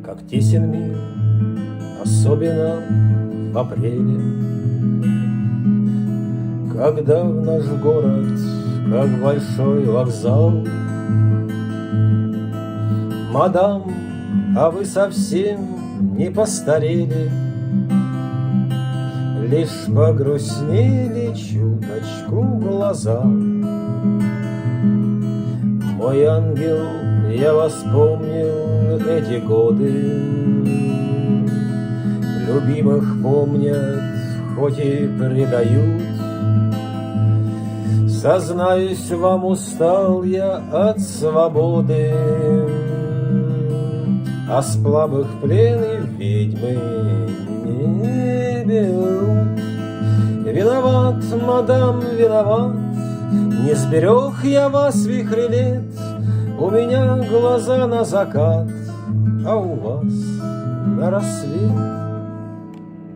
Как тесен мир, особенно в апреле, когда в наш город, как большой вокзал. Мадам, а вы совсем не постарели, лишь погрустнели чуточку глаза. Мой ангел, я вас помню эти годы, любимых помнят, хоть и предают. Сознаюсь вам, устал я от свободы, а сплавах в плен и ведьмы не берут. Виноват, мадам, виноват, не сберег я вас вихре лет. У меня глаза на закат, а у вас на рассвет.